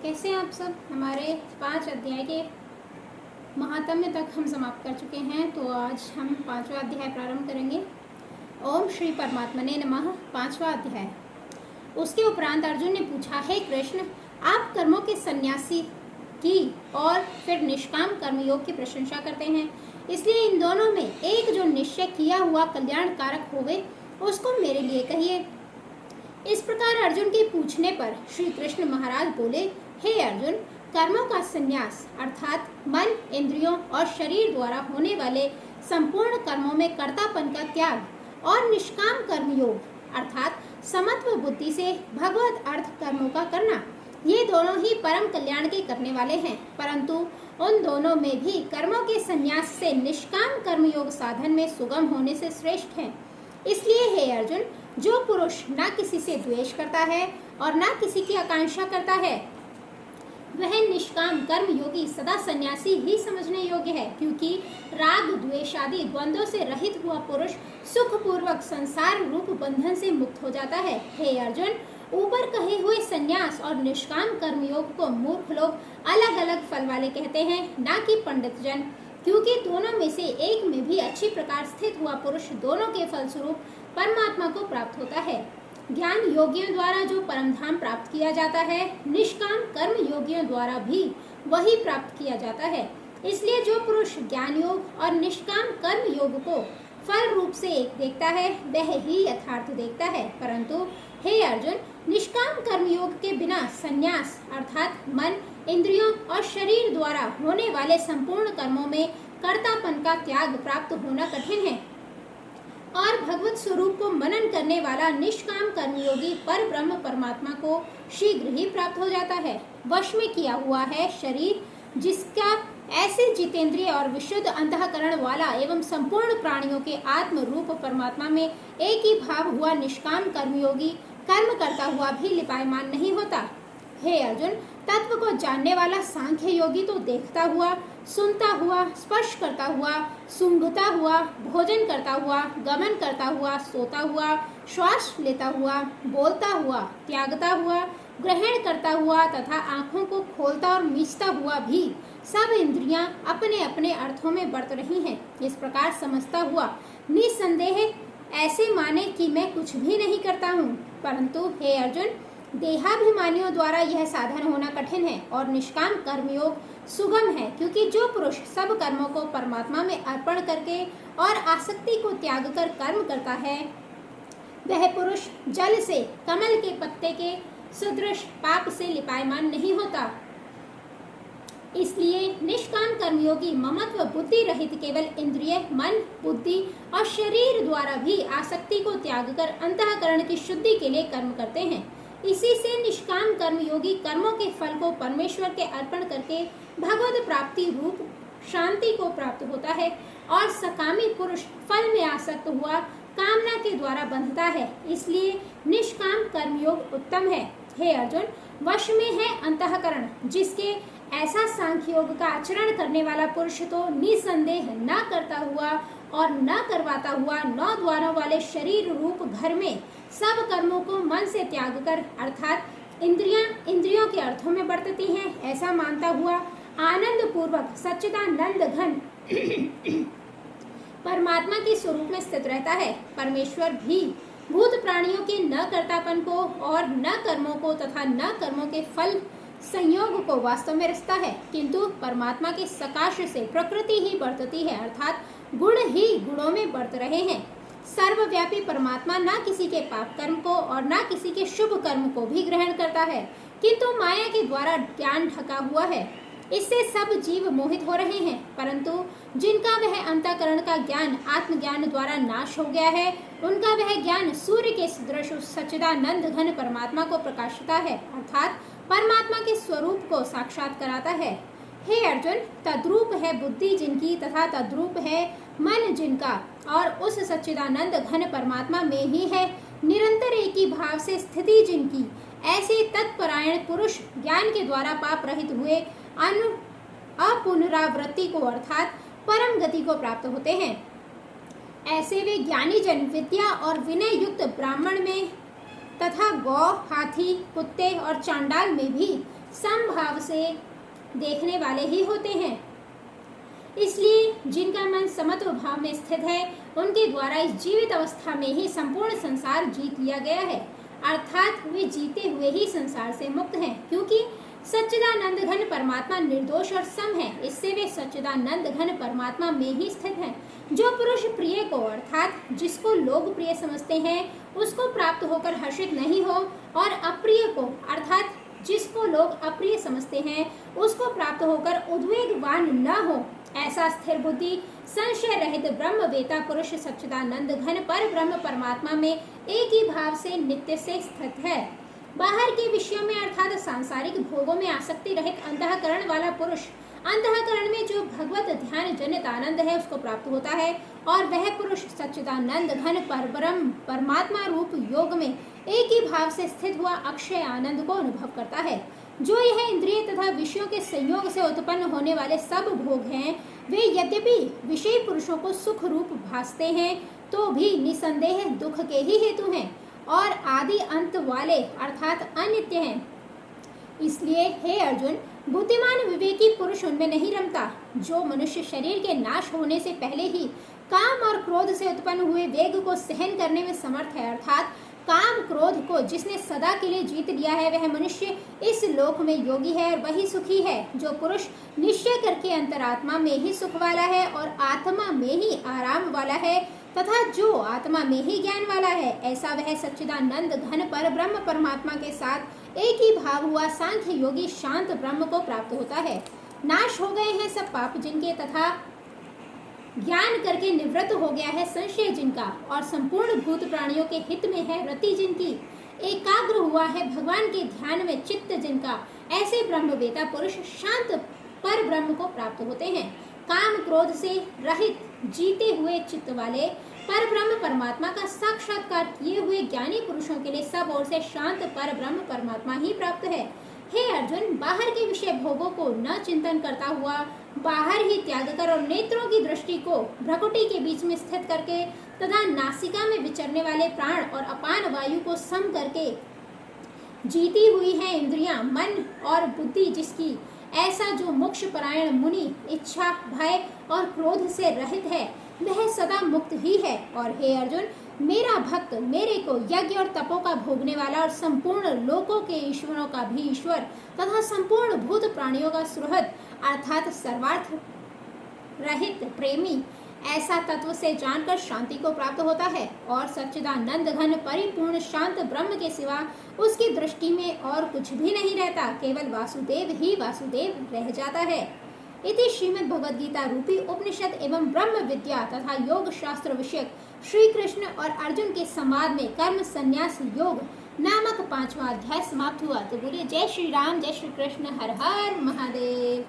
कैसे हैं आप सब। हमारे 5 अध्याय के महात्म्य तक हम समाप्त कर चुके हैं, तो आज हम 5वां अध्याय प्रारंभ करेंगे। ओम श्री परमात्मने नमः। 5वां अध्याय। उसके उपरांत अर्जुन ने पूछा, हे कृष्ण, आप कर्मों के सन्यासी की और फिर निष्काम कर्मयोग की प्रशंसा करते हैं, इसलिए इन दोनों में एक जो निश्चय किया हुआ कल्याण कारक होवे उसको मेरे लिए कहिए। इस प्रकार अर्जुन के पूछने पर श्री कृष्ण महाराज बोले, हे अर्जुन, कर्मों का संन्यास अर्थात मन, इंद्रियों और शरीर द्वारा होने वाले संपूर्ण कर्मों में कर्तापन का त्याग और निष्काम कर्मयोग अर्थात समत्व बुद्धि से भगवत अर्थ कर्मों का करना, ये दोनों ही परम कल्याण के करने वाले हैं। परंतु उन दोनों में भी कर्मों के संन्यास से निष्काम कर्मयोग साधन में सुगम होने से श्रेष्ठ है। इसलिए हे अर्जुन, जो पुरुष न किसी से द्वेष करता है और न किसी की आकांक्षा करता है, वह निष्काम कर्म योगी सदा सन्यासी ही समझने योग्य है, क्योंकि राग द्वेष आदि द्वंद्वों से रहित हुआ पुरुष सुख पूर्वक संसार रूप बंधन से मुक्त हो जाता है। हे अर्जुन, ऊपर कहे हुए संन्यास और निष्काम कर्मयोग को मूर्ख लोग अलग अलग फल वाले कहते हैं, न कि पंडित जन, क्योंकि दोनों में से एक में भी अच्छी प्रकार स्थित हुआ पुरुष दोनों के फलस्वरूप परमात्मा को प्राप्त होता है। ज्ञान योगियों द्वारा जो परमधाम प्राप्त किया जाता है, निष्काम कर्म योगियों द्वारा भी वही प्राप्त किया जाता है। इसलिए जो पुरुष ज्ञान योग और निष्काम कर्म योग को फल रूप से एक देखता है, वह ही यथार्थ देखता है। परंतु हे अर्जुन, निष्काम कर्म योग के बिना संन्यास अर्थात मन, इंद्रियों और शरीर द्वारा होने वाले संपूर्ण कर्मों में कर्तापन का त्याग प्राप्त होना कठिन है, और भगवत स्वरूप को मनन करने वाला निष्काम कर्मयोगी पर ब्रह्म परमात्मा को शीघ्र ही प्राप्त हो जाता है। वश में किया हुआ है शरीर, जिसका ऐसे जितेंद्रिय और विशुद्ध अंतःकरण वाला एवं संपूर्ण प्राणियों के आत्म रूप परमात्मा में एक ही भाव हुआ निष्काम कर्मयोगी कर्म करता हुआ भी लिपायमान नहीं होता। हे अर्जुन, तत्व को जानने वाला सांख्य योगी तो देखता हुआ, सुनता हुआ, स्पर्श करता हुआ, सूंघता हुआ, भोजन करता हुआ, गमन करता हुआ, सोता हुआ, श्वास लेता हुआ, बोलता हुआ, त्यागता हुआ, ग्रहण करता हुआ तथा आँखों को खोलता और मीचता हुआ भी सब इंद्रियां अपने अपने अर्थों में बरत रही हैं। इस प्रकार समझता हुआ निसंदेह ऐसे माने कि मैं कुछ भी नहीं करता हूँ। परंतु हे अर्जुन, देहाभिमानियों द्वारा यह साधन होना कठिन है और निष्काम कर्मयोग सुगम है, क्योंकि जो पुरुष सब कर्मों को परमात्मा में अर्पण करके और आसक्ति को त्याग कर कर्म करता है, वह पुरुष जल से कमल के पत्ते के सदृश पाप से लिपायमान नहीं होता। इसलिए निष्काम कर्मयोगी ममत्व बुद्धि रहित केवल इंद्रिय, मन, बुद्धि और शरीर द्वारा भी आसक्ति को त्याग कर अंतःकरण की शुद्धि के लिए कर्म करते हैं। इसी से निष्काम कर्मयोगी कर्मों के फल को परमेश्वर के अर्पण करके भगवत प्राप्ति रूप शांति को प्राप्त होता है, और सकामी पुरुष फल में आसक्त हुआ कामना के द्वारा बंधता है। इसलिए निष्काम कर्मयोग उत्तम है। हे अर्जुन, वश में है अंतःकरण, जिसके ऐसा सांख्य योग का आचरण करने वाला पुरुष तो निसंदेह न करता हुआ और न करवाता हुआ 9 द्वारों वाले शरीर रूप घर में सब कर्मों को मन से त्याग कर अर्थात इंद्रियों के अर्थों में बरतती हैं, ऐसा मानता हुआ आनंद पूर्वक सच्चिदानंद घन परमात्मा के स्वरूप में स्थित रहता है। परमेश्वर भी भूत प्राणियों के न कर्तापन को और न कर्मों को तथा न कर्मों के फल संयोग को वास्तव में रचता है, किंतु परमात्मा के सकाश से प्रकृति ही बरतती है, अर्थात गुण ही गुणों में बरत रहे हैं। सर्वव्यापी परमात्मा न किसी के पाप कर्म को और न किसी के शुभ कर्म को भी ग्रहण करता है, किंतु माया के द्वारा ज्ञान ढका हुआ है। इससे सब जीव मोहित हो रहे हैं, परंतु जिनका वह अंतःकरण का ज्ञान आत्मज्ञान द्वारा नाश हो गया है, उनका वह ज्ञान सूर्य के सदृश सच्चिदानंद घन परमात्मा को प्रकाशिता है, अर्थात परमात्मा के स्वरूप को साक्षात कराता है। हे अर्जुन, तद्रूप है बुद्धि जिनकी तथा तद्रूप है मन जिनका, और उस सच्चिदानंद घन परमात्मा में ही है निरंतर एक ही भाव से स्थिति जिनकी, ऐसे तत्परायण पुरुष ज्ञान के द्वारा पाप रहित हुए अपुनरावृत्ति को अर्थात परम गति को प्राप्त होते हैं। ऐसे वे ज्ञानी जन विद्या और विनय युक्त ब्राह्मण में तथा गौ, हाथी, कुत्ते और चांडाल में भी समभाव से देखने वाले ही होते हैं। इसलिए जिनका मन समत्व भाव में स्थित है, उनके द्वारा इस जीवित अवस्था में ही संपूर्ण संसार जीत लिया गया है, अर्थात वे जीते हुए ही संसार से मुक्त हैं, क्योंकि सच्चिदानंद घन परमात्मा निर्दोष और सम है। इससे वे सच्चिदानंद घन परमात्मा में ही स्थित हैं। जो पुरुष प्रिय को अर्थात जिसको लोग प्रिय समझते हैं उसको प्राप्त होकर हर्षित नहीं हो, और अप्रिय को अर्थात जिसको लोग अप्रिय समझते हैं उसको प्राप्त होकर उद्वेगवान न हो, ऐसा स्थिर बुद्धि संशय रहित ब्रह्मवेता पुरुष सच्चिदानंद घन पर ब्रह्म परमात्मा में एक ही भाव से नित्य से स्थित है। बाहर के विषयों में अर्थात सांसारिक भोगों में आसक्ति रहित अंतःकरण वाला पुरुष अंतःकरण में जो भगवत ध्यान जनित आनंद है उसको प्राप्त होता है, और वह पुरुष सच्चिदानंद घन परब्रह्म परमात्मा रूप योग में एक ही भाव से स्थित हुआ अक्षय आनंद को अनुभव करता है। जो यह इंद्रिय तथा विषयों के संयोग से उत्पन्न होने वाले सब भोग हैं, वे यद्यपि विषयी पुरुषों को सुख रूप भासते हैं, तो भी निसंदेह दुख के ही हेतु हैं और आदि अंत वाले अर्थात अनित्य हैं। इसलिए हे अर्जुन, बुद्धिमान विवेकी पुरुष उनमें नहीं रमता। जो मनुष्य शरीर के नाश होने से पहले ही काम और क्रोध से उत्पन्न हुए वेग को सहन करने में समर्थ है, अर्थात काम क्रोध को जिसने सदा के लिए जीत लिया है, वह मनुष्य इस लोक में योगी है और वही सुखी है। जो पुरुष निश्चय करके अंतरात्मा में ही सुख वाला है और आत्मा में ही आराम वाला है तथा जो आत्मा में ही ज्ञान वाला है, ऐसा वह सच्चिदानंद घन पर ब्रह्म परमात्मा के साथ एक ही भाव हुआ सांख्य योगी शांत ब्रह्म को प्राप्त होता है। नाश हो गए हैं सब पाप जिनके, तथा ज्ञान करके निवृत्त हो गया है संशय जिनका, और संपूर्ण भूत प्राणियों के हित में है रति जिनकी, एकाग्र हुआ है भगवान के ध्यान में चित्त जिनका, ऐसे ब्रह्मवेता पुरुष शांत पर ब्रह्म को प्राप्त होते हैं। काम क्रोध से रहित जीते हुए चित्त वाले पर ब्रह्म परमात्मा का साक्षात्कार किए हुए ज्ञानी पुरुषों के लिए सब ओर से शांत पर ब्रह्म परमात्मा ही प्राप्त है। हे अर्जुन, बाहर के विषय भोगों को न चिंतन करता हुआ बाहर ही त्याग कर और नेत्रों की दृष्टि को भ्रकुटी के बीच में स्थित करके तथा नासिका में विचरने वाले प्राण और अपान वायु को सम करके जीती हुई है इंद्रियां, मन और बुद्धि जिसकी, ऐसा जो मोक्ष परायण मुनि इच्छा भय और क्रोध से रहित है, वह सदा मुक्त ही है। और हे अर्जुन, मेरा भक्त मेरे को यज्ञ और तपों का भोगने वाला और संपूर्ण लोकों के ईश्वरों का भी ईश्वर तथा संपूर्ण भूत प्राणियों का सुहृद अर्थात सर्वार्थ रहित प्रेमी, ऐसा तत्व से जानकर शांति को प्राप्त होता है और सच्चिदानंद घन परिपूर्ण शांत ब्रह्म के सिवा उसकी दृष्टि में और कुछ भी नहीं रहता, केवल वासुदेव ही वासुदेव रह जाता है। इति श्रीमद् भगवद गीता रूपी उपनिषद एवं ब्रह्म विद्या तथा योग शास्त्र विषयक श्री कृष्ण और अर्जुन के संवाद में कर्म संन्यास योग नामक 5वां अध्याय समाप्त हुआ। तो बोलिए जय श्री राम, जय श्री कृष्ण, हर हर महादेव।